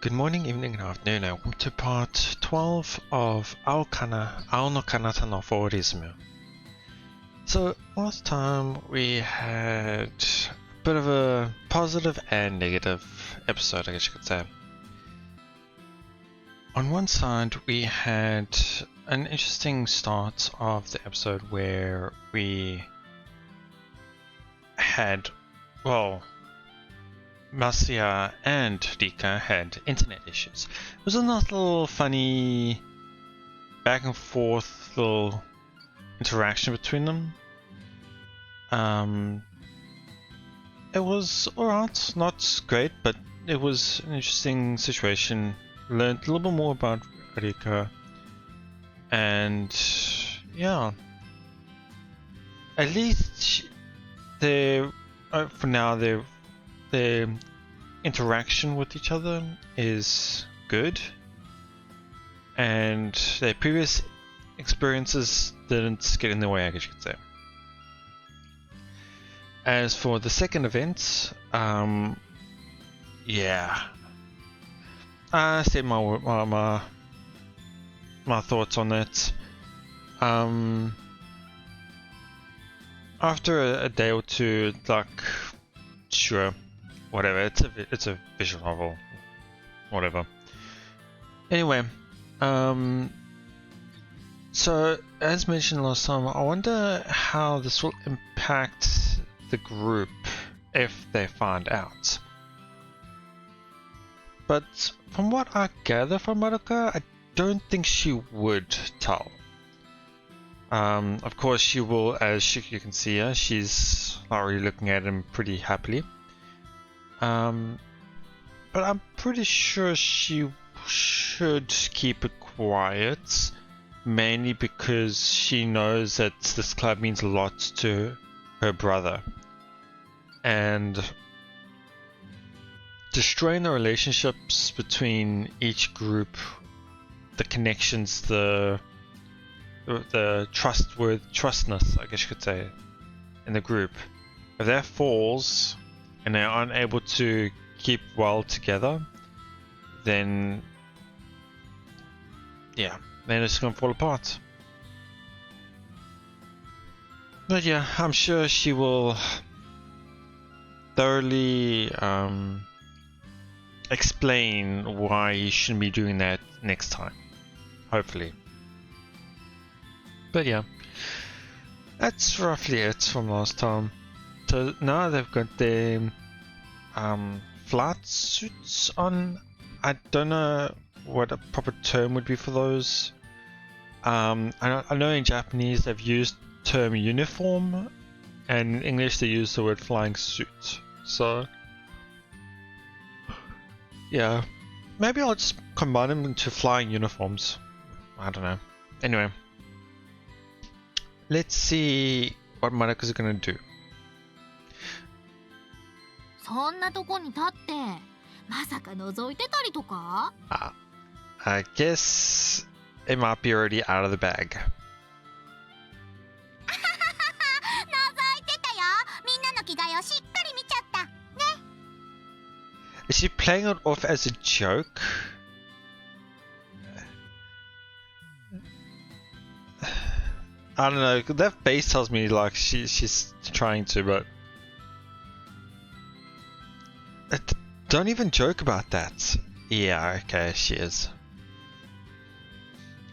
Good morning, evening, and afternoon, and welcome to part 12 of Aokana, Ao no Kanata no fō rizumu. So, last time we had a bit of a positive and negative episode, I guess you could say. On one side, we had an interesting start of the episode where we had, well, Masaya and Rika had internet issues. It was a nice little funny back and forth little interaction between them. It was alright, not great, but it was an interesting situation. Learned a little bit more about Rika, and yeah, at least they're for now their interaction with each other is good, and their previous experiences didn't get in the way, I guess you could say. As for the second event, yeah, I said my thoughts on it. After a day or two, like, sure, whatever. It's a visual novel, whatever. Anyway, so as mentioned last time, I wonder how this will impact the group if they find out. But from what I gather from Madoka, I don't think she would tell. Of course she will, as you can see her, she's not really looking at him pretty happily. But I'm pretty sure she should keep it quiet, mainly because she knows that this club means a lot to her brother. And destroying the relationships between each group, the connections, the trustness, I guess you could say, in the group, if that falls and they're unable to keep well together, then yeah, then it's gonna fall apart. But yeah, I'm sure she will thoroughly explain why you shouldn't be doing that next time, hopefully. But yeah, that's roughly it from last time. So now they've got their flight suits on. I don't know what a proper term would be for those. I know in Japanese they've used the term uniform, and in English they use the word flying suit. So yeah, maybe I'll just combine them into flying uniforms. I don't know. Anyway, let's see what Madoka's gonna do. そんなとこに立ってまさか覗いてたりとか I guess it might be already out of the bag. 覗いてたよ。みんなの着替えをしっかり見ちゃったね。 Is she playing it off as a joke? I don't know, that face tells me like she's trying to, but don't even joke about that. Yeah, okay, she is.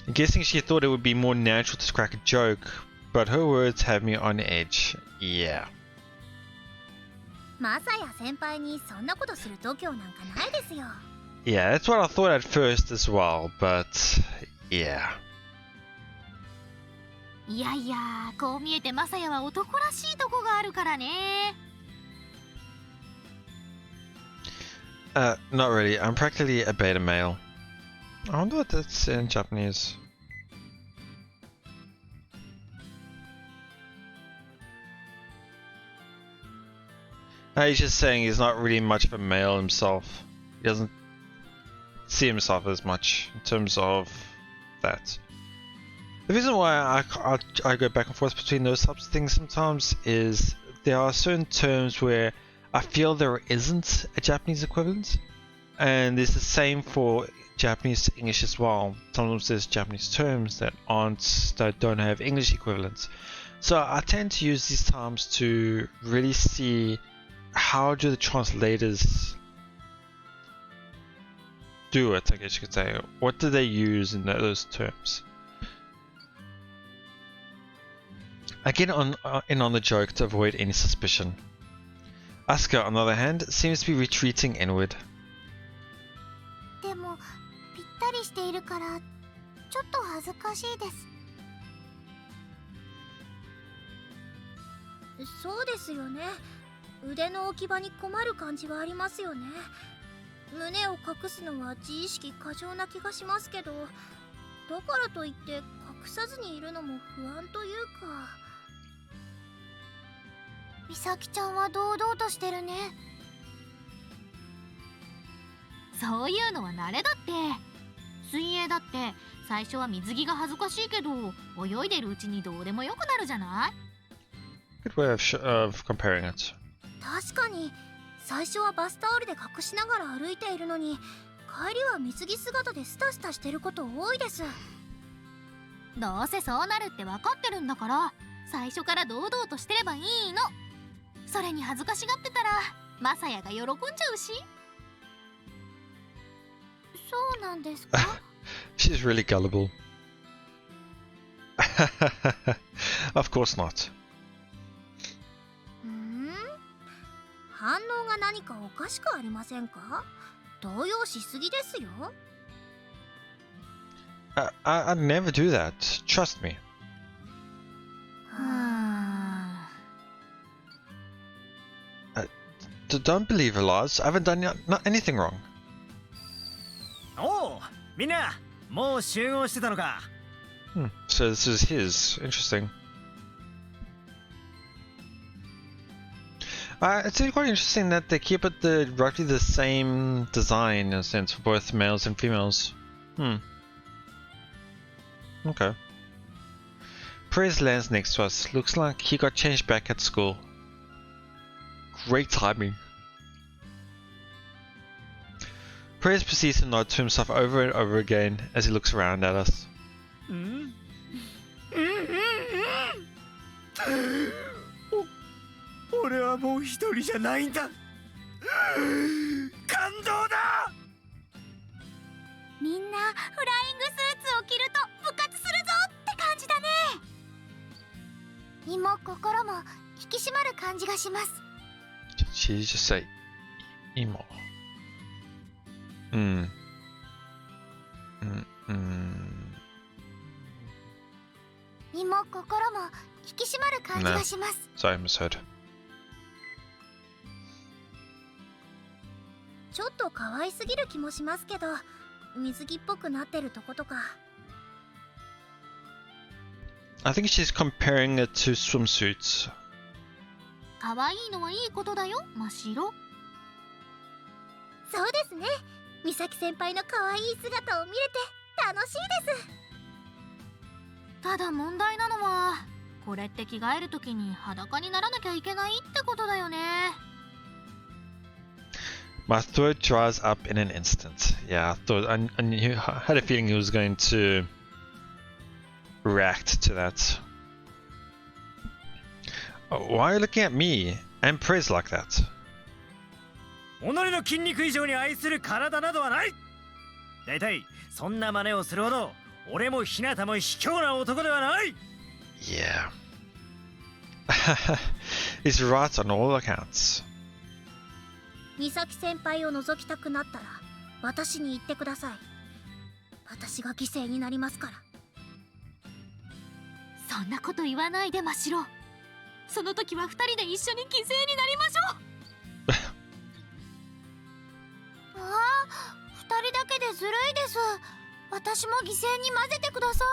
I'm guessing she thought it would be more natural to crack a joke, but her words have me on edge. Yeah. マサヤ先輩にそんなことする度胸なんかないですよ。 Yeah, that's what I thought at first as well, but yeah. いやいや、こう見えてマサヤは男らしいとこがあるからね。 Not really. I'm practically a beta male. I wonder what that's in Japanese. No, he's just saying he's not really much of a male himself. He doesn't see himself as much in terms of that. The reason why I go back and forth between those types of things sometimes is there are certain terms where I feel there isn't a Japanese equivalent. And it's the same for Japanese to English as well. Sometimes there's Japanese terms that don't have English equivalents. So I tend to use these terms to really see how do the translators do it, I guess you could say. What do they use in those terms? I get in on the joke to avoid any suspicion. Asuka, on the other hand, seems to be retreating inward. でもぴったりしているからちょっと恥ずかしいです。そうですよね。腕の置き場に困る感じはありますよね。胸を隠すのは自意識過剰な気がしますけど、だからといって隠さずにいるのも不安というか。美咲ちゃんは堂々としてるね。そういうのは慣れだって。水泳だって最初は水着が恥ずかしいけど、泳いでるうちにどうでもよくなるじゃない？ Good way of comparing it. 確かに最初はバスタオルで隠しながら歩いているのに、帰りは水着姿でスタスタしてること多いです。どうせそうなるって分かってるんだから、最初から堂々としてればいいの。それに恥ずかしがってたらマサヤが喜んじゃうし。そうなんですか？ She's really gullible. Of course not. 反応が何かおかしくありませんか？動揺しすぎですよ。I'd never do that. Trust me. Don't believe her, Lars. I haven't done anything wrong. おう、みんな、もう集合してたのか。So this is his. Interesting. It's quite interesting that they keep it roughly the same design in a sense for both males and females. Okay. Perez lands next to us. Looks like he got changed back at school. Great timing. Perez proceeds to nod to himself over and over again as he looks around at us. 俺はもう一人じゃないんだ。感動だ。みんなフライングスーツを着ると部活するぞって感じだね。身も心も引き締まる感じがします。Did she just say emo? 身も心も引き締まる感じがします。Sorry, I misheard. ちょっと可愛すぎる気もしますけど、水着っぽくなってるとことか。I think she's comparing it to swimsuits. 可愛いのはいいことだよ、真っ白。そうですね。美咲先輩の可愛い姿を見れて楽しいです。ただ問題なのは、これって着替えるときに裸にならなきゃいけないってことだよね。My throat dries up in an instant. Yeah, I had a feeling he was going to react to that. Why are you looking at me and Prez like that? 己の筋肉以上に愛する体などはない。だいたいそんな真似をするほど俺も日向も卑怯な男ではない。Yeah. He's right on all accounts. 美咲先輩を覗きたくなったら私に言ってください。私が犠牲になりますから。そんなこと言わないで真っ白。その時は2人で一緒に犠牲になりましょう。ああ、2人だけでずるいです。私も犠牲に混ぜてくださ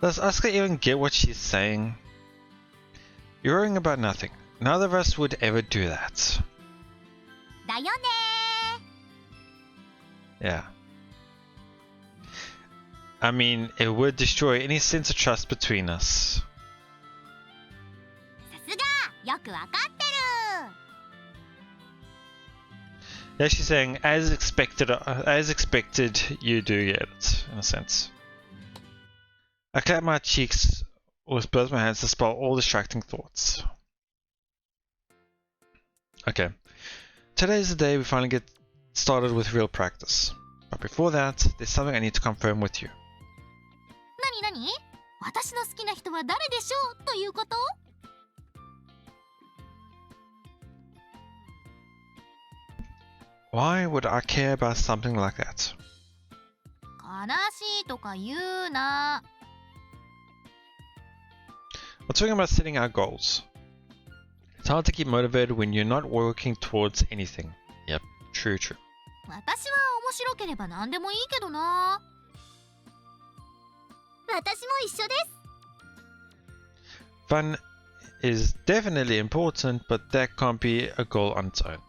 い。Does Asuka even get what she's saying? You're worrying about nothing. Neither of us would ever do that. だよねー。 Yeah. I mean, it would destroy any sense of trust between us. さすが、よくわかってる。Yeah, she's saying, as expected, you do get it, in a sense. I clap my cheeks with both my hands to spell all distracting thoughts. Okay. Today's the day we finally get started with real practice. But before that, there's something I need to confirm with you. なになに？私の好きな人は誰でしょうということ？ Why would I care about something like that? 悲しいとか言うな。 We're talking about setting our goals. It's hard to keep motivated when you're not working towards anything. Yep, true. 私は面白ければ何でもいいけどな。私も一緒です。 Fun is definitely important, but that can't be a goal on its own.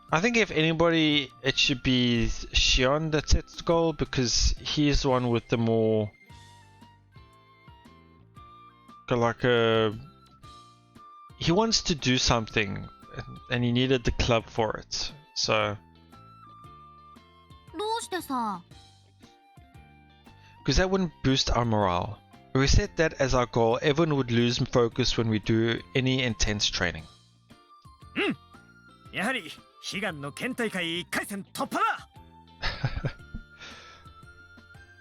I think if anybody, it should be Shion that sets the goal, because he's the one with the more he wants to do something and he needed the club for it. So どうしてさ？ because that wouldn't boost our morale. If we set that as our goal, everyone would lose focus when we do any intense training. やはり悲願の県大会1回戦突破だ。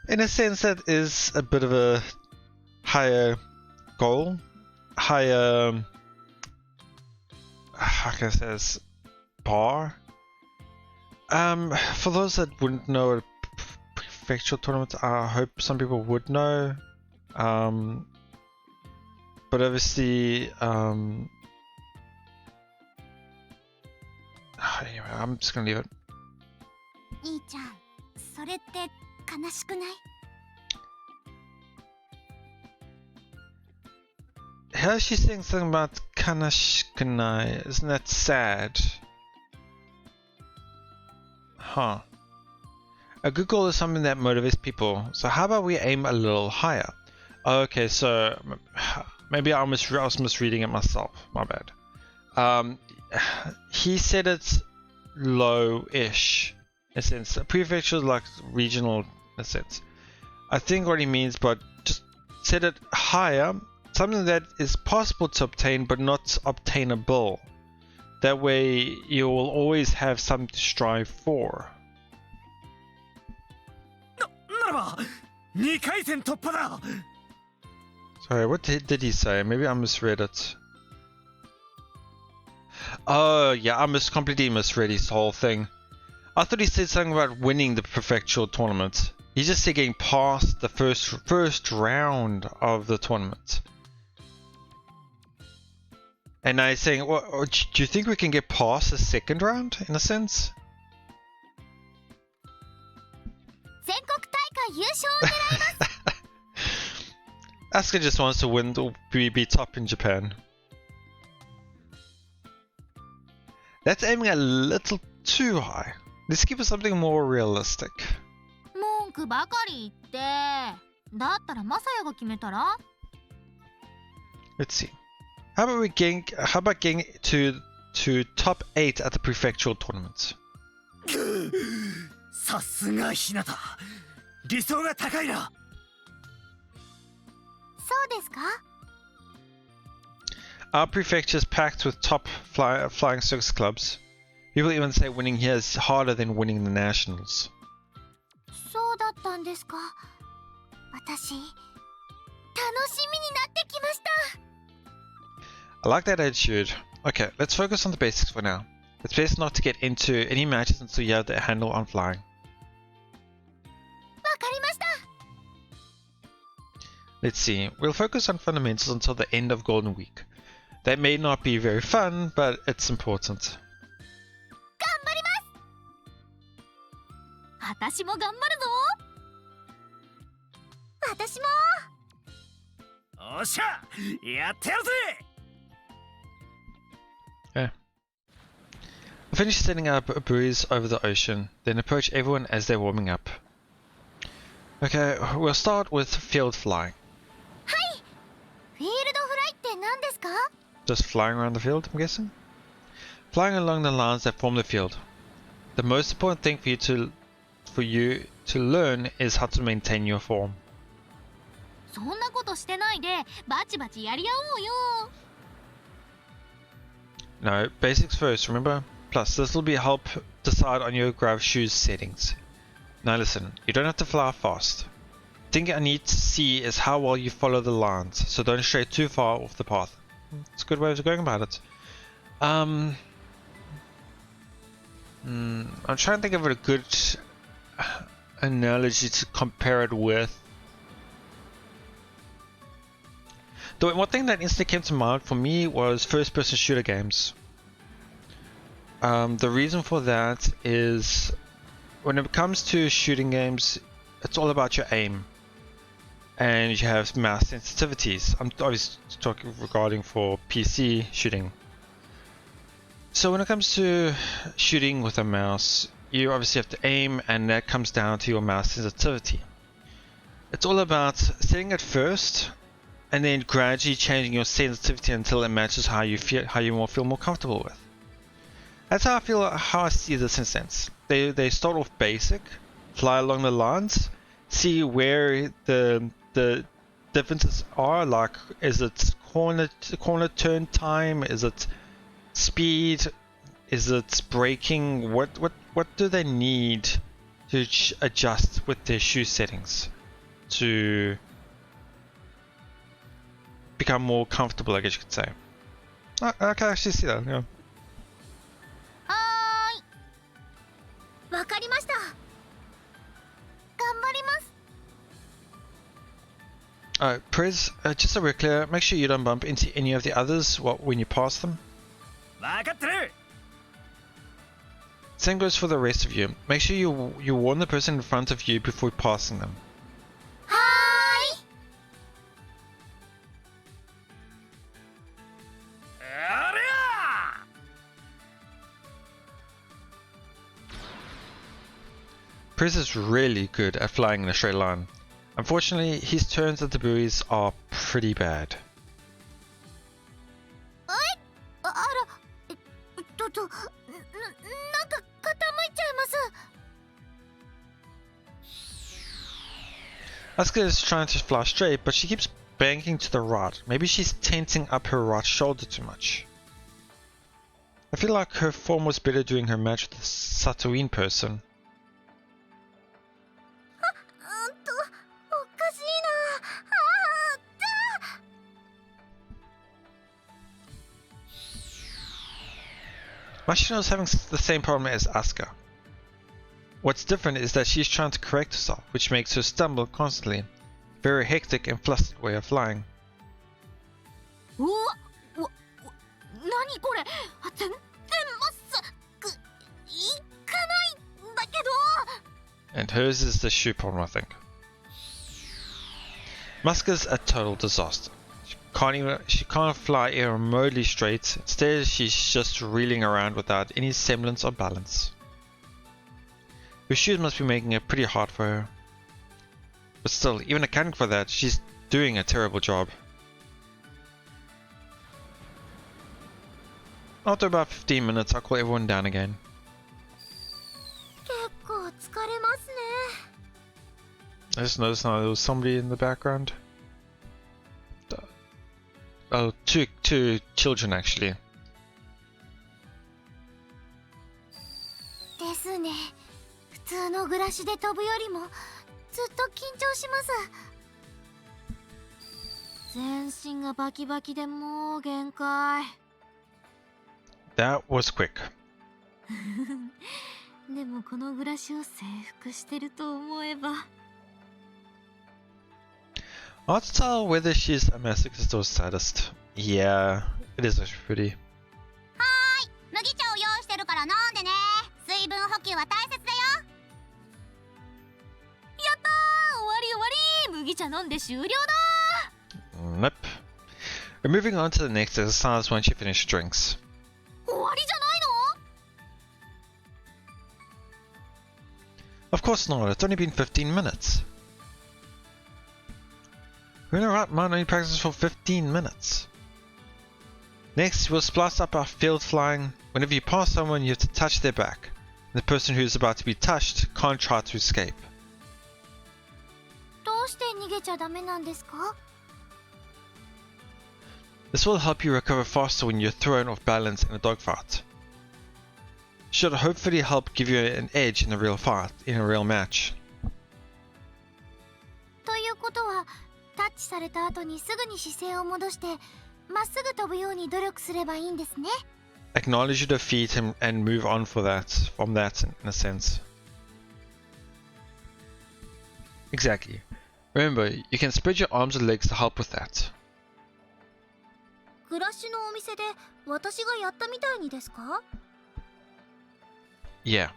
In a sense, that is a bit of a higher goal, higher, how can I say this, bar. For those that wouldn't know what a prefectural tournament, I hope some people would know. But obviously, anyway, I'm just gonna leave it. 兄ちゃん、それって悲しくない？ How is she saying something about kanashikanai? Isn't that sad? Huh. A good goal is something that motivates people. So how about we aim a little higher? Oh, okay, so maybe I was misreading it myself. My bad. He said it's low-ish, in a sense. Prefecture is like regional, in a sense. I think what he means, but just set it higher. Something that is possible to obtain, but not obtainable. That way, you will always have something to strive for. ならば2回戦突破だ。 Sorry, what did he say? Maybe I misread it. Oh, yeah, I completely misread his whole thing. I thought he said something about winning the prefectural tournament. He just said getting past the first round of the tournament. And now he's saying, well, do you think we can get past the second round, in a sense? 全国大会優勝を狙います。 Asuka just wants to win, or be top in Japan. That's aiming a little too high. Let's keep it something more realistic. 文句ばかり言って。だったらマサヤが決めたら？ Let's see. How about getting to top 8 at the prefectural tournament? さすがひなた。理想が高いな。そうですか？ Our prefecture is packed with top flying circus clubs. People even say winning here is harder than winning the nationals. そうだったんですか。私、楽しみになってきました。 I like that attitude. Okay, let's focus on the basics for now. It's best not to get into any matches until you have the handle on flying. わかりました。 Let's see. We'll focus on fundamentals until the end of Golden Week. That may not be very fun, but it's important. 頑張ります。私も頑張るぞ。私も。おっしゃ、やってやるぜ。 Yeah. We'll finish setting up buoys over the ocean, then approach everyone as they're warming up. Okay, we'll start with field flying. はい。フィールドフライって何ですか？ Just flying around the field, I'm guessing? Flying along the lines that form the field. The most important thing for you to learn is how to maintain your form. そんなことしてないでバチバチやり合おうよ。No, basics first, remember? Plus, this will be help decide on your grav shoes settings. Now listen, you don't have to fly fast. The thing I need to see is how well you follow the lines, so don't stray too far off the path. It's a good way of going about it. I'm trying to think of a good analogy to compare it with. The one thing that instantly came to mind for me was first-person shooter games. The reason for that is when it comes to shooting games, it's all about your aim. And you have mouse sensitivities. I'm obviously talking regarding for PC shooting. So when it comes to shooting with a mouse, you obviously have to aim, and that comes down to your mouse sensitivity. It's all about setting it first, and then gradually changing your sensitivity until it matches how you feel more comfortable with. That's how I see this in a sense. They start off basic, fly along the lines, see where the differences are. Like, is it corner turn time? Is it speed? Is it braking? What do they need to adjust with their shoe settings to become more comfortable, I guess you could say. I can actually see that, yeah. はーい。わかりました。頑張ります。Prez, just so we're clear, make sure you don't bump into any of the others when you pass them. わかってる。 Same goes for the rest of you. Make sure you warn the person in front of you before passing them. はーい。ありゃ。 Prez is really good at flying in a straight line. Unfortunately, his turns at the buoys are pretty bad. あら、なんか傾いちゃいます。 Asuka is trying to fly straight, but she keeps banking to the right. Maybe she's tensing up her right shoulder too much. I feel like her form was better during her match with the Satoin person. おかしいな。Mashino is having the same problem as Asuka. What's different is that she's trying to correct herself, which makes her stumble constantly. Very hectic and flustered way of flying. うわ、何これ。全然まっすぐいかないんだけど。 And hers is the shoe problem, I think. Masuka's a total disaster. She can't fly remotely straight. Instead, she's just reeling around without any semblance of balance. Her shoes must be making it pretty hard for her. But still, even accounting for that, she's doing a terrible job. After about 15 minutes, I'll call everyone down again. 結構疲れますね。 I just noticed now there was somebody in the background. Oh, two children actually. ですね。普通の暮らしで飛ぶよりもずっと緊張します。全身がバキバキでもう限界。 That was quick. でもこの暮らしを征服してると思えば。 Hard to tell whether she's a masochist or sadist. Yeah, it is actually pretty. 麦茶を用意してるから飲んでね。水分補給は大切だよ。やったー、終わり終わり。麦茶飲んで終了だ。 Nope. We're moving on to the next exercise once you finish drinks. 終わりじゃないの？ Of course not, it's only been 15 minutes. We're in the right mind only practice for 15 minutes. Next, we'll splice up our field flying. Whenever you pass someone, you have to touch their back. The person who is about to be touched can't try to escape. どうして逃げちゃダメなんですか？ This will help you recover faster when you're thrown off balance in a dogfight. Should hopefully help give you an edge in a real fight, in a real match. ということは、タッチされた後にすぐに姿勢を戻して、まっすぐ飛ぶように努力すればいいんですね。Acknowledge your defeat and move on from that in a sense. Exactly. Remember, you can spread your arms and legs to help with that. 暮らしのお店で私がやったみたいにですか？ Yeah.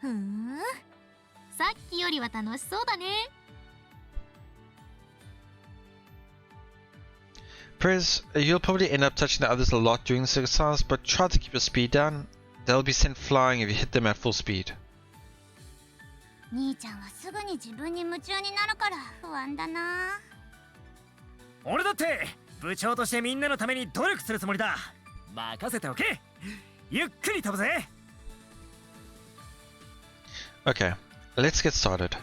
ふーん、さっきよりは楽しそうだね。Prez, you'll probably end up touching the others a lot during this exercise, but try to keep your speed down. They'll be sent flying if you hit them at full speed. 兄ちゃんはすぐに自分に夢中になるから不安だな。俺だって部長としてみんなのために努力するつもりだ。任せておけ。ゆっくり飛ぶぜ。Okay, let's get started.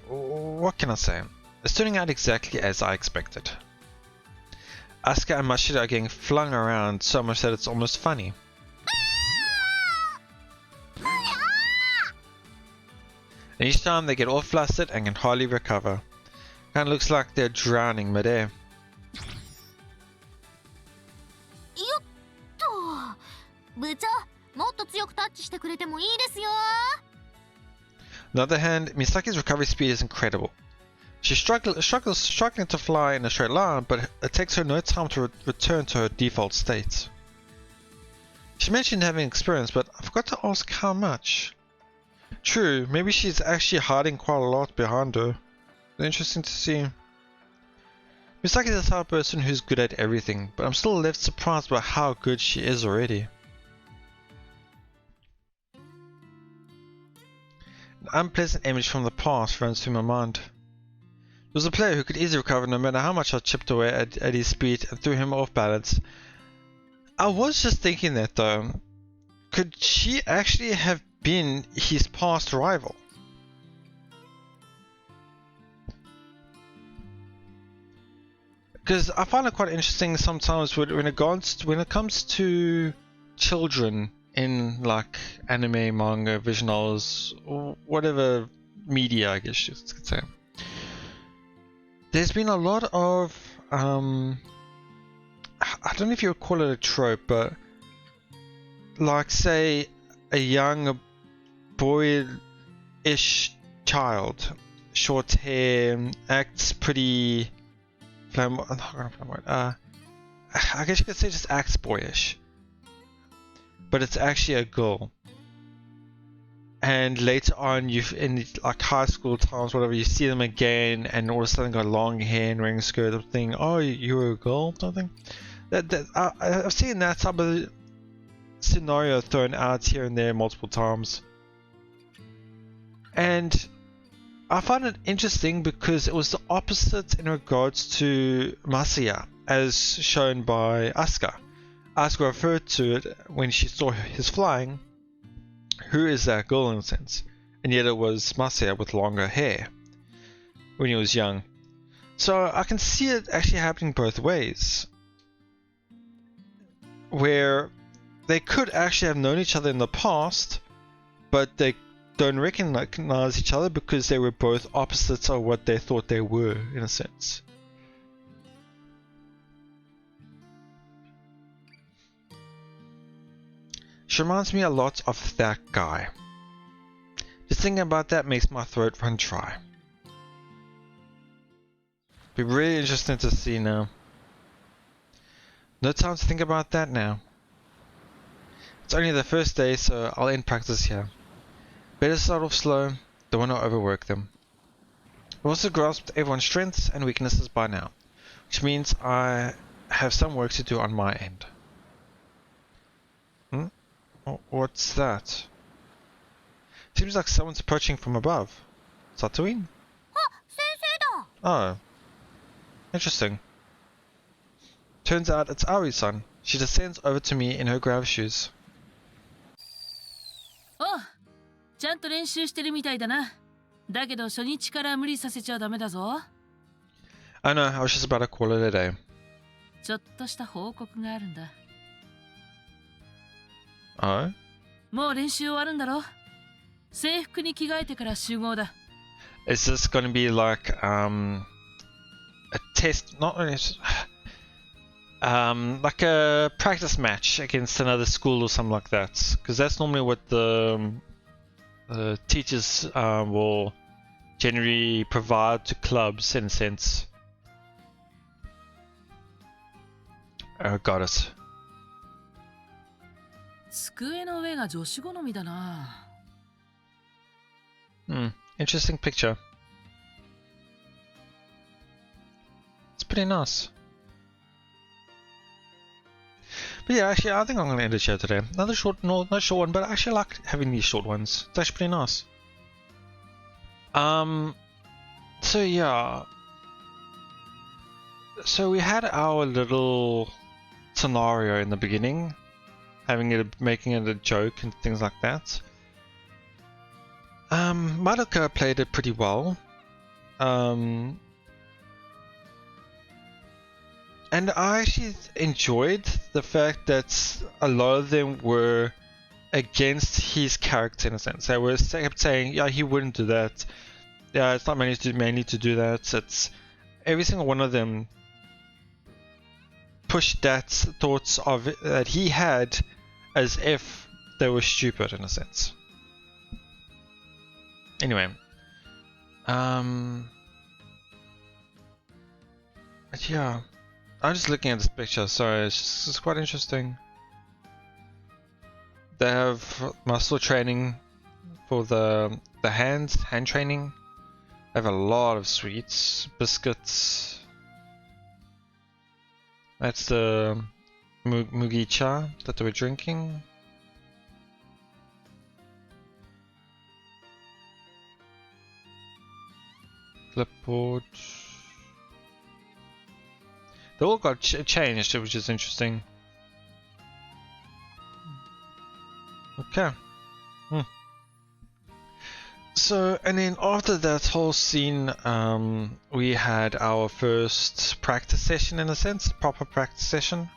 What can I say? It's turning out exactly as I expected. Asuka and Masaya are getting flung around so much that it's almost funny. And each time they get all flustered and can hardly recover. Kinda looks like they're drowning midair. よっと、部長、もっと強くタッチしてくれてもいいですよ。On the other hand, Misaki's recovery speed is incredible. She's struggling to fly in a straight line, but it takes her no time to return to her default state. She mentioned having experience, but I forgot to ask how much. True, maybe she's actually hiding quite a lot behind her. Interesting to see. Misaki is the type of person who's good at everything, but I'm still left surprised by how good she is already. An unpleasant image from the past runs through my mind. There was a player who could easily recover no matter how much I chipped away at his speed and threw him off balance. I was just thinking that though, could she actually have been his past rival? Because I find it quite interesting sometimes when it comes to children in like anime, manga, visual novels, or whatever media, I guess you could say. There's been a lot of I don't know if you would call it a trope, but like say a young boy-ish child, short hair, acts pretty I guess you could say just acts boyish, but it's actually a girl. And later on, in like high school times, whatever, you see them again, and all of a sudden got long hair and wearing a skirt, or thing. Oh, you were a girl, something. I've seen that type of scenario thrown out here and there multiple times, and I find it interesting because it was the opposite in regards to Masaya, as shown by Asuka. Asuka referred to it when she saw his flying. Who is that girl in a sense? And yet it was Masaya with longer hair when he was young. So I can see it actually happening both ways, where they could actually have known each other in the past, but they don't recognize each other because they were both opposites of what they thought they were, in a sense. She reminds me a lot of that guy. Just thinking about that makes my throat run dry. Be really interesting to see now. No time to think about that now. It's only the first day, so I'll end practice here. Better start off slow, don't want to overwork them. I've also grasped everyone's strengths and weaknesses by now, which means I have some work to do on my end. What's that? Seems like someone's approaching from above. Tatooine? Oh. Interesting. Turns out it's Aoi-san. She descends over to me in her grab shoes. おう、ちゃんと練習してるみたいだな。だけど初日から無理させちゃダメだぞ。I know, I was just about to call it a day. ちょっとした報告があるんだ。Oh? もう練習終わるんだろ。制服に着替えてから集合だ。Is this gonna be like a test? Not really. Like a practice match against another school or something like that. Because that's normally what the teachers will generally provide to clubs in a sense. Oh, got it. 机の上が女子好みだな。Interesting picture. It's pretty nice. But yeah, actually, I think I'm going to end the show today. Another short, no, not short one, but I actually like having these short ones. It's actually pretty nice. So yeah. So we had our little scenario in the beginning, making it a joke and things like that. Madoka played it pretty well. And I actually enjoyed the fact that a lot of them were against his character in a sense. They kept saying, yeah, he wouldn't do that. Yeah, it's not mainly to do that. It's every single one of them pushed that thoughts of it, that he had as if they were stupid in a sense. Anyway, but yeah, I'm just looking at this picture. Sorry, it's quite interesting. They have muscle training for the hand training. They have a lot of sweets, biscuits. That's the mugicha that they were drinking. Clipboard. They all got changed, which is interesting. Okay. So, and then after that whole scene, we had our first practice session in a sense, proper practice session.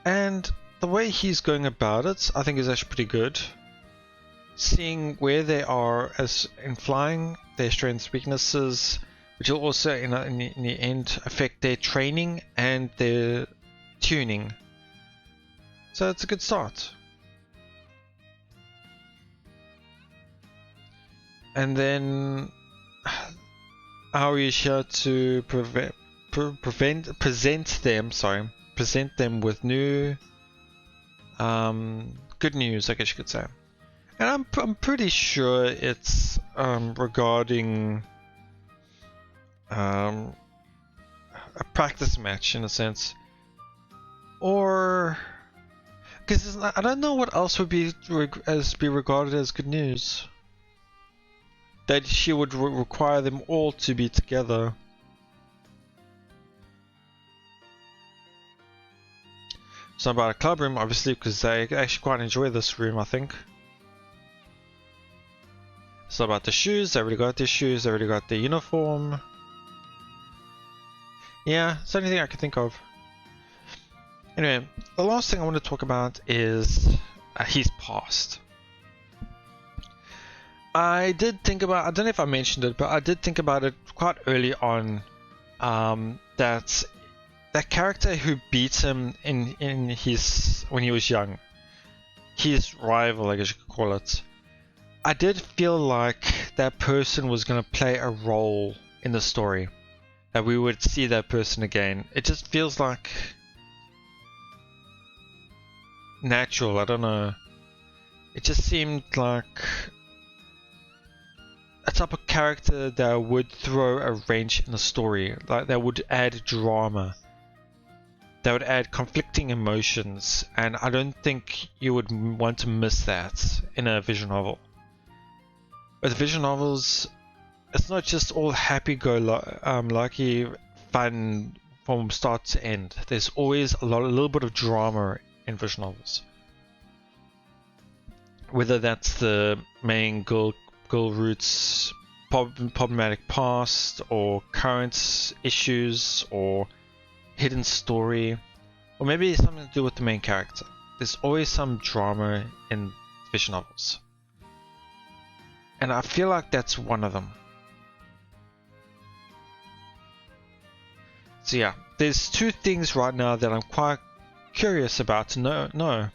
And the way he's going about it, I think is actually pretty good. Seeing where they are as in flying, their strengths, weaknesses, which will also in the end affect their training and their tuning. So it's a good start. And then Aoi is here to present them with new good news, I guess you could say. And I'm pretty sure it's regarding a practice match in a sense, or because I don't know what else would be regarded as good news. That she would require them all to be together. It's not about a club room, obviously, because they actually quite enjoy this room, I think. It's not about the shoes. They already got their shoes. They already got their uniform. Yeah, it's the only thing I can think of. Anyway, the last thing I want to talk about is his past. I did think about, I don't know if I mentioned it, but I did think about it quite early on, that character who beat him in his, when he was young, his rival, I guess you could call it, I did feel like that person was going to play a role in the story, that we would see that person again. It just feels like natural, I don't know. It just seemed like a type of character that would throw a wrench in the story, like that would add drama, that would add conflicting emotions, and I don't think you would want to miss that in a visual novel. With visual novels, it's not just all happy-go-lucky, fun, from start to end. There's always a little bit of drama in visual novels. Whether that's the main girl root's problematic past, or current issues, or hidden story, or maybe something to do with the main character. There's always some drama in visual novels. And I feel like that's one of them. So yeah, there's two things right now that I'm quite curious about to know.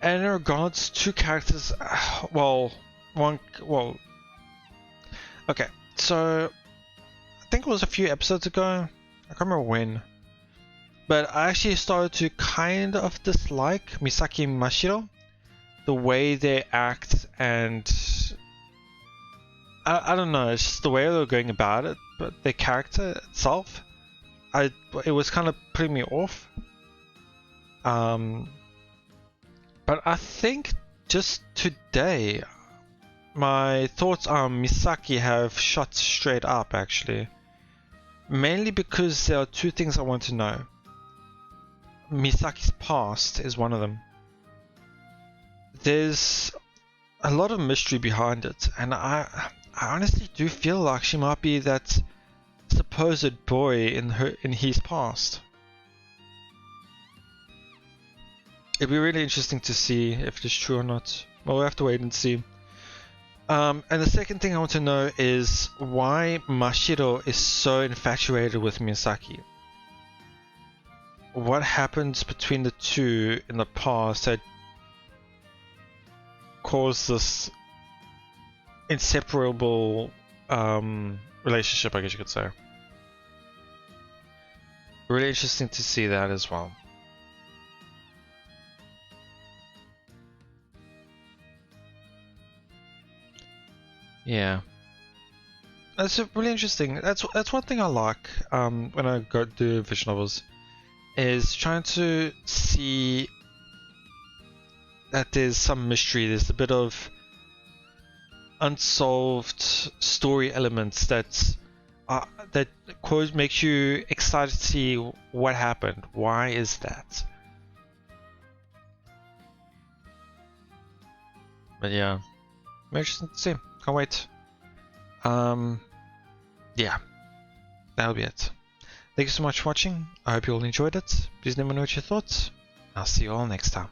And in regards to characters, okay, so I think it was a few episodes ago, I can't remember when, but I actually started to kind of dislike Misaki and Mashiro, the way they act, and I don't know, it's just the way they were going about it, but their character itself, it was kind of putting me off. But I think just today, my thoughts on Misaki have shot straight up, actually. Mainly because there are two things I want to know. Misaki's past is one of them. There's a lot of mystery behind it, and I honestly do feel like she might be that supposed boy in his past. It'd be really interesting to see if it's true or not. Well, we'll have to wait and see. And the second thing I want to know is why Mashiro is so infatuated with Misaki. What happened between the two in the past that caused this inseparable relationship, I guess you could say. Really interesting to see that as well. Yeah, that's really interesting. That's one thing I like when I go do visual novels, is trying to see that there's some mystery. There's a bit of unsolved story elements that makes you excited to see what happened. Why is that? But yeah, interesting to see. Can't wait. Yeah, that'll be it. Thank you so much for watching. I hope you all enjoyed it. Please let me know what your thoughts. I'll see you all next time.